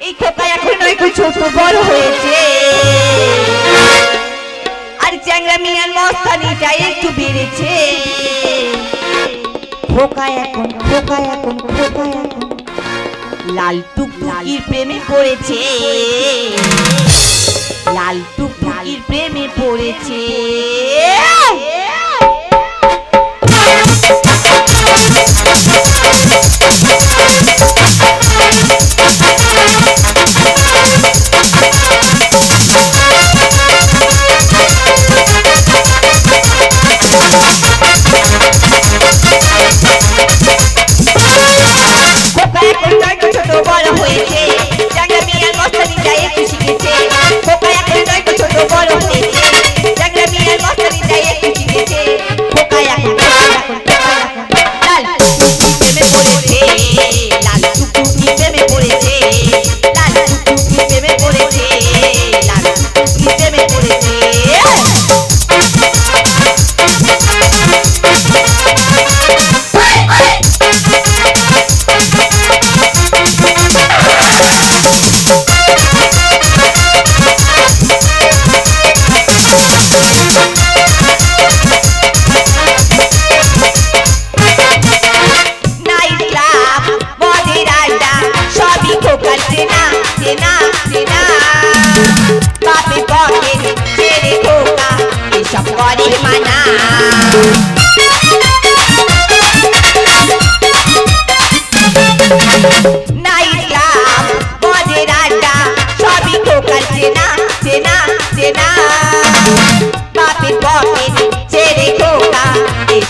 এই খোকা এখন একটু ছোট বড় হয়েছে আর চ্যাংড়া মিয়ার মস্তানিটা একটু বেড়েছে খোকা এখন লাল টুকটুকির প্রেমে পড়েছে লাল টুকটুকির প্রেমে পড়েছে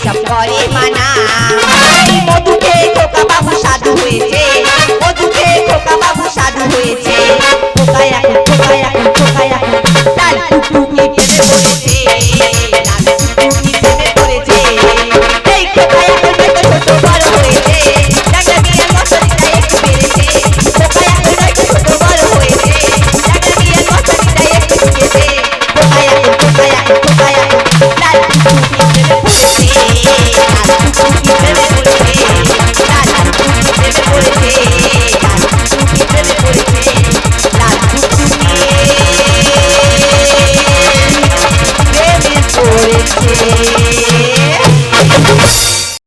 সব করে মানা মধু খেয়ে খোকা বাবু সাধু হয়েছে মধু খেয়ে খোকা বাবু সাধু হয়েছে খোকা এখন লাল টুকটুকি প্রেমে পড়েছে লাল টুকটুকি প্রেমে পড়েছে এই খোকা এখন একটু ছোট বড় হয়েছে চ্যাংড়া মিয়ার মস্তানিটা একটু বেড়েছে খোকা এখন একটু ছোট বড় হয়েছে চ্যাংড়া মিয়ার মস্তানিটা একটু বেড়েছে খোকা এখন লাল টুকটুকি প্রেমে পড়েছে লাল টুকটুকি প্রেমে পড়েছে লাল টুকটুকি প্রেমে পড়েছে